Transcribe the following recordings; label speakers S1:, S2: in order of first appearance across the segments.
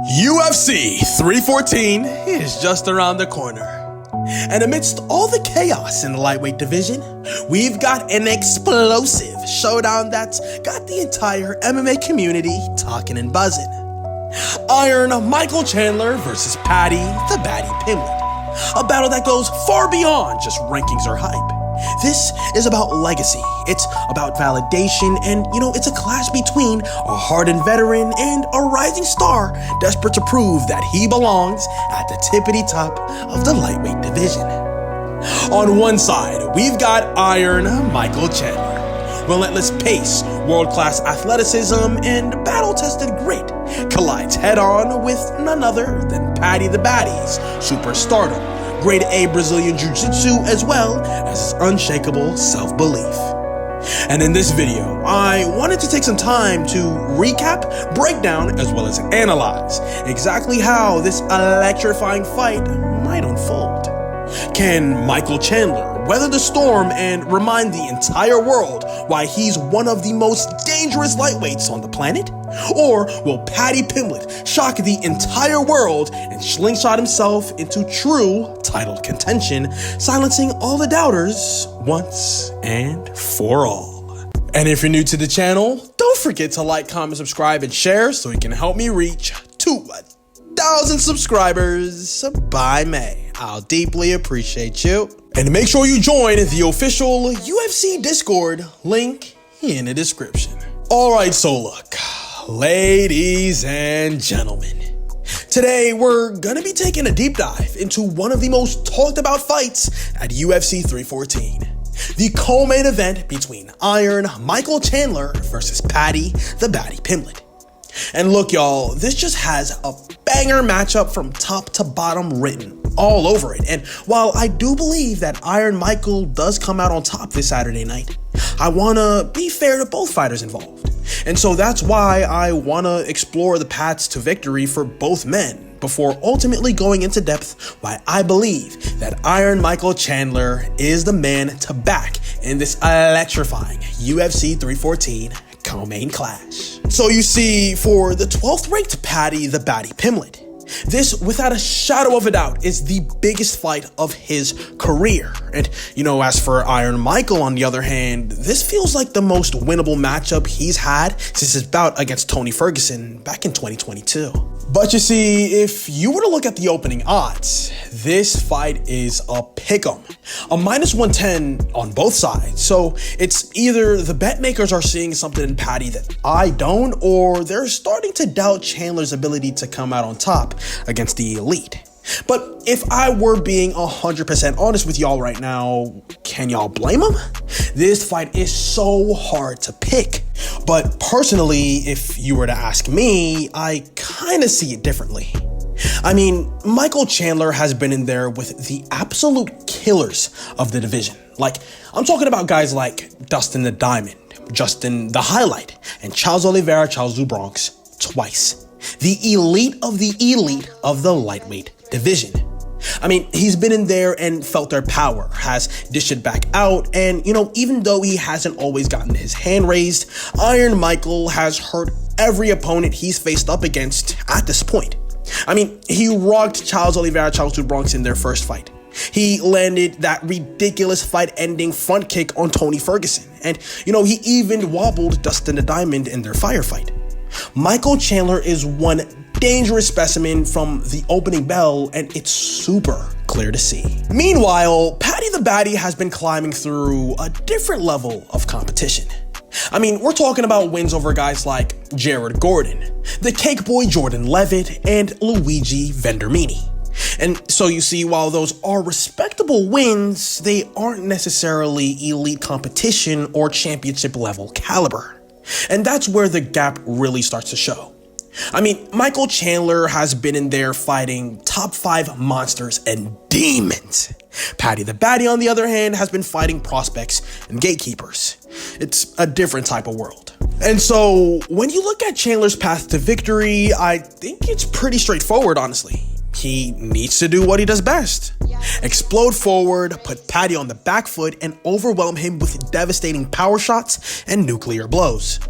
S1: UFC 314 is just around the corner. And amidst all the chaos in the lightweight division, we've got an explosive showdown that's got the entire MMA community talking and buzzing. Iron Michael Chandler versus Paddy the Baddy Pimblett. A battle that goes far beyond just rankings or hype. This is about legacy, it's about validation, and it's a clash between a hardened veteran and a rising star desperate to prove that he belongs at the tippity top of the lightweight division. On one side, we've got Iron Michael Chandler. Relentless pace, world-class athleticism, and battle-tested grit collides head-on with none other than Paddy the Baddy's superstardom, grade A Brazilian Jiu-Jitsu, as well as his unshakable self-belief. And in this video, I wanted to take some time to recap, break down, as well as analyze exactly how this electrifying fight might unfold. Can Michael Chandler weather the storm and remind the entire world why he's one of the most dangerous lightweights on the planet? Or will Paddy Pimblett shock the entire world and slingshot himself into true title contention, silencing all the doubters once and for all? And if you're new to the channel, don't forget to like, comment, subscribe, and share so you can help me reach 2,000 subscribers by May. I'll deeply appreciate you. And make sure you join the official UFC Discord, link in the description. Alright, so look, ladies and gentlemen, today we're gonna be taking a deep dive into one of the most talked about fights at UFC 314. The co-main event between Iron Michael Chandler versus Paddy the Baddy Pimblett. And look, y'all, this just has a banger matchup from top to bottom written all over it. And while I do believe that Iron Michael does come out on top this Saturday night, I want to be fair to both fighters involved. And so that's why I want to explore the paths to victory for both men before ultimately going into depth why I believe that Iron Michael Chandler is the man to back in this electrifying UFC 314 co-main clash. So you see, for the 12th ranked Paddy the Baddy Pimblett, this, without a shadow of a doubt, is the biggest fight of his career. And, as for Iron Michael, on the other hand, this feels like the most winnable matchup he's had since his bout against Tony Ferguson back in 2022. But you see, if you were to look at the opening odds, this fight is a pick'em, a -110 on both sides. So it's either the bet makers are seeing something in Paddy that I don't, or they're starting to doubt Chandler's ability to come out on top against the elite. But if I were being 100% honest with y'all right now, can y'all blame him? This fight is so hard to pick. But personally, if you were to ask me, I kind of see it differently. I mean, Michael Chandler has been in there with the absolute killers of the division. Like, I'm talking about guys like Dustin the Diamond, Justin the Highlight, and Charles Oliveira, Charles do Bronx twice. The elite of the lightweight division. I mean, he's been in there and felt their power, has dished it back out, and even though he hasn't always gotten his hand raised, Iron Michael has hurt every opponent he's faced up against at this point. I mean, he rocked Charles Oliveira, Charles do Bronx in their first fight. He landed that ridiculous fight-ending front kick on Tony Ferguson, and he even wobbled Dustin the Diamond in their firefight. Michael Chandler is one dangerous specimen from the opening bell, and it's super clear to see. Meanwhile, Paddy the Baddy has been climbing through a different level of competition. I mean, we're talking about wins over guys like Jared Gordon, the Cake Boy Jordan Levitt, and Luigi Vendermini. And so you see, while those are respectable wins, they aren't necessarily elite competition or championship level caliber. And that's where the gap really starts to show. I mean, Michael Chandler has been in there fighting top 5 monsters and demons. Paddy the Baddy, on the other hand, has been fighting prospects and gatekeepers. It's a different type of world. And so when you look at Chandler's path to victory, I think it's pretty straightforward, honestly. He needs to do what he does best. Explode forward, put Paddy on the back foot, and overwhelm him with devastating power shots and nuclear blows.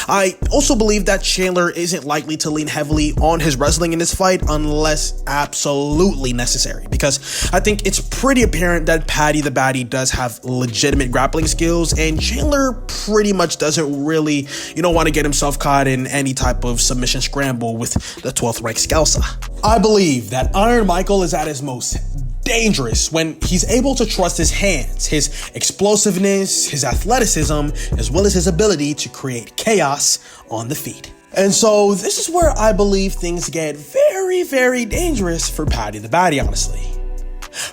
S1: I also believe that Chandler isn't likely to lean heavily on his wrestling in this fight unless absolutely necessary, because I think it's pretty apparent that Paddy the Baddy does have legitimate grappling skills, and Chandler pretty much doesn't really, want to get himself caught in any type of submission scramble with the 12th rank Scalza. I believe that Iron Michael is at his most dangerous when he's able to trust his hands, his explosiveness, his athleticism, as well as his ability to create chaos on the feet. And so this is where I believe things get very, very dangerous for Paddy the Baddy, honestly.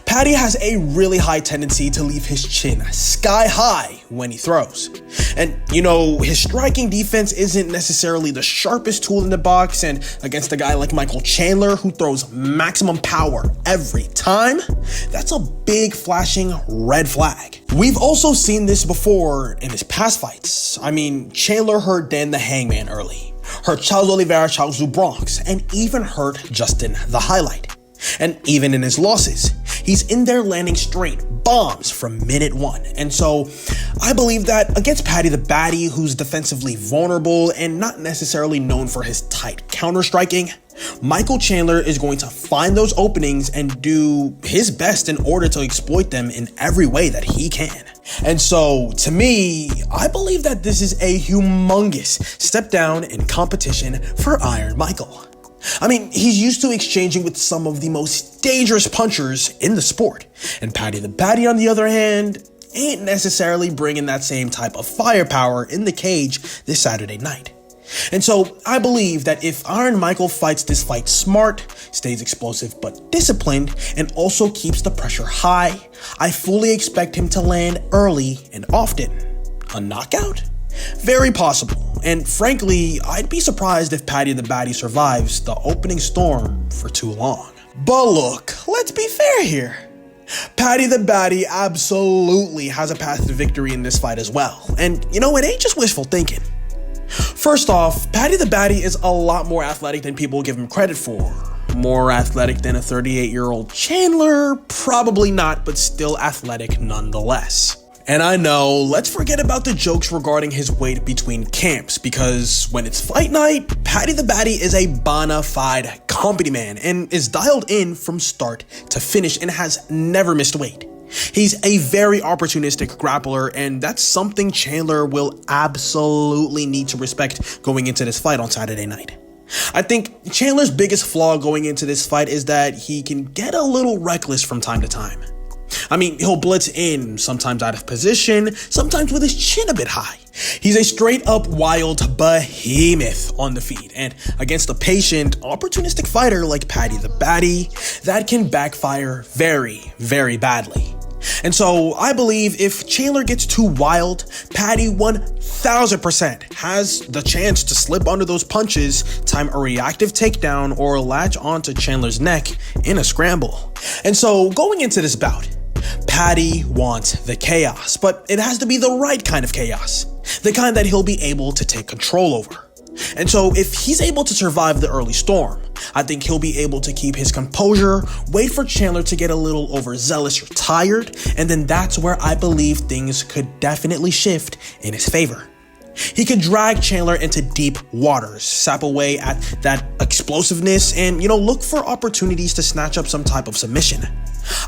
S1: Paddy has a really high tendency to leave his chin sky high when he throws. And, his striking defense isn't necessarily the sharpest tool in the box, and against a guy like Michael Chandler, who throws maximum power every time, that's a big flashing red flag. We've also seen this before in his past fights. Chandler hurt Dan the Hangman early, hurt Charles Oliveira, Charles Du Bronx, and even hurt Justin the Highlight. And even in his losses, he's in there landing straight bombs from minute one. And so I believe that against Paddy the Baddy, who's defensively vulnerable and not necessarily known for his tight counter-striking, Michael Chandler is going to find those openings and do his best in order to exploit them in every way that he can. And so, to me, I believe that this is a humongous step down in competition for Iron Michael. He's used to exchanging with some of the most dangerous punchers in the sport, and Paddy the Baddy, on the other hand, ain't necessarily bringing that same type of firepower in the cage this Saturday night. And so I believe that if Iron Michael fights this fight smart, stays explosive but disciplined, and also keeps the pressure high, I fully expect him to land early and often. A knockout? Very possible, and frankly, I'd be surprised if Paddy the Baddy survives the opening storm for too long. But look, let's be fair here. Paddy the Baddy absolutely has a path to victory in this fight as well, and it ain't just wishful thinking. First off, Paddy the Baddy is a lot more athletic than people give him credit for. More athletic than a 38-year-old Chandler? Probably not, but still athletic nonetheless. And I know, let's forget about the jokes regarding his weight between camps, because when it's fight night, Paddy the Baddy is a bona fide company man and is dialed in from start to finish and has never missed weight. He's a very opportunistic grappler, and that's something Chandler will absolutely need to respect going into this fight on Saturday night. I think Chandler's biggest flaw going into this fight is that he can get a little reckless from time to time. He'll blitz in, sometimes out of position, sometimes with his chin a bit high. He's a straight up wild behemoth on the feet, and against a patient, opportunistic fighter like Paddy the Baddy, that can backfire very, very badly. And so I believe if Chandler gets too wild, Paddy 1000% has the chance to slip under those punches, time a reactive takedown, or latch onto Chandler's neck in a scramble. And so going into this bout, Paddy wants the chaos, but it has to be the right kind of chaos, the kind that he'll be able to take control over. And so if he's able to survive the early storm, I think he'll be able to keep his composure, wait for Chandler to get a little overzealous or tired, and then that's where I believe things could definitely shift in his favor. He could drag Chandler into deep waters, sap away at that explosiveness, and, look for opportunities to snatch up some type of submission.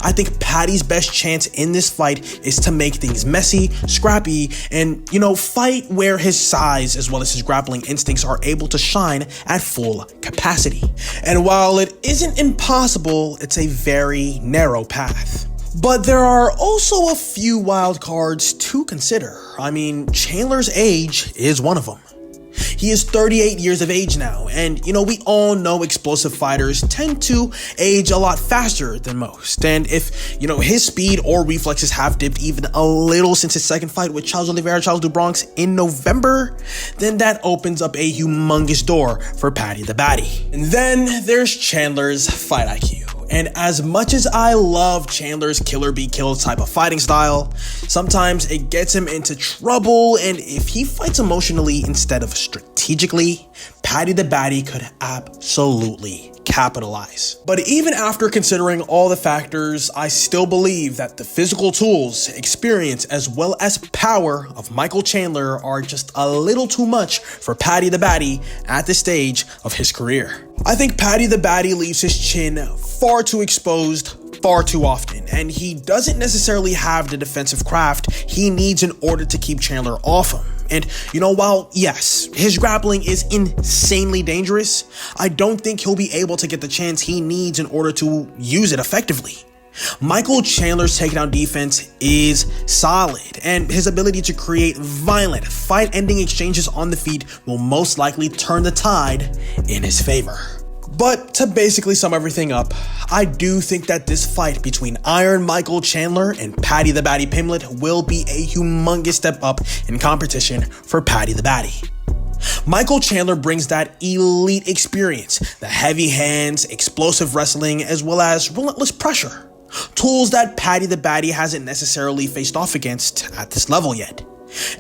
S1: I think Paddy's best chance in this fight is to make things messy, scrappy, and, fight where his size as well as his grappling instincts are able to shine at full capacity. And while it isn't impossible, it's a very narrow path. But there are also a few wild cards to consider. Chandler's age is one of them. He is 38 years of age now, and we all know explosive fighters tend to age a lot faster than most. And if, his speed or reflexes have dipped even a little since his second fight with Charles Oliveira, Charles Du Bronx in November, then that opens up a humongous door for Paddy the Baddy. And then there's Chandler's fight IQ. And as much as I love Chandler's killer be killed type of fighting style, sometimes it gets him into trouble, and if he fights emotionally instead of strategically, Paddy the Baddy could absolutely capitalize. But even after considering all the factors, I still believe that the physical tools, experience, as well as power of Michael Chandler are just a little too much for Paddy the Baddy at this stage of his career. I think Paddy the Baddy leaves his chin far too exposed far too often, and he doesn't necessarily have the defensive craft he needs in order to keep Chandler off him. And while yes, his grappling is insanely dangerous, I don't think he'll be able to get the chance he needs in order to use it effectively. Michael Chandler's takedown defense is solid, and his ability to create violent, fight-ending exchanges on the feet will most likely turn the tide in his favor. But to basically sum everything up, I do think that this fight between Iron Michael Chandler and Paddy the Baddy Pimblett will be a humongous step up in competition for Paddy the Baddy. Michael Chandler brings that elite experience, the heavy hands, explosive wrestling, as well as relentless pressure. Tools that Paddy the Baddy hasn't necessarily faced off against at this level yet.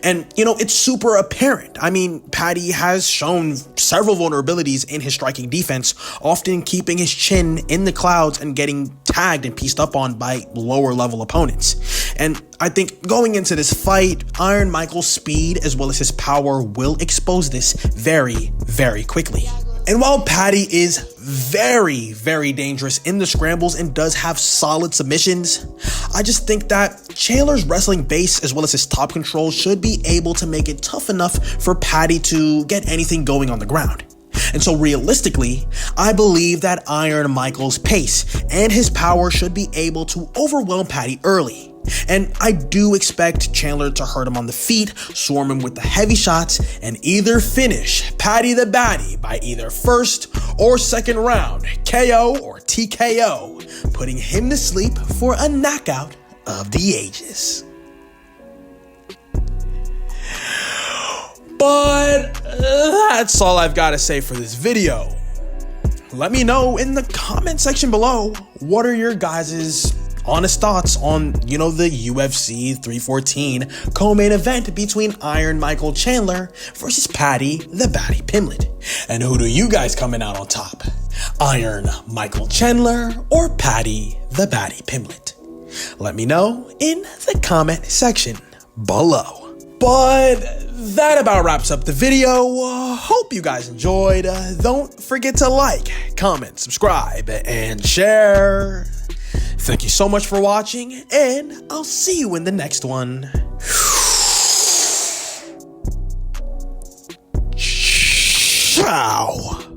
S1: And, it's super apparent. I mean, Paddy has shown several vulnerabilities in his striking defense, often keeping his chin in the clouds and getting tagged and pieced up on by lower level opponents. And I think going into this fight, Iron Michael's speed as well as his power will expose this very, very quickly. And while Paddy is very, very dangerous in the scrambles and does have solid submissions, I just think that Chandler's wrestling base as well as his top control should be able to make it tough enough for Paddy to get anything going on the ground. And so realistically, I believe that Iron Michael's pace and his power should be able to overwhelm Paddy early. And I do expect Chandler to hurt him on the feet, swarm him with the heavy shots, and either finish Paddy the Baddy by either first or second round, KO or TKO, putting him to sleep for a knockout of the ages. But that's all I've got to say for this video. Let me know in the comment section below, what are your guys' honest thoughts on, the UFC 314 co-main event between Iron Michael Chandler versus Paddy the Baddy Pimblett. And who do you guys coming out on top? Iron Michael Chandler or Paddy the Baddy Pimblett? Let me know in the comment section below. But that about wraps up the video. Hope you guys enjoyed. Don't forget to like, comment, subscribe, and share. Thank you so much for watching, and I'll see you in the next one. Ciao.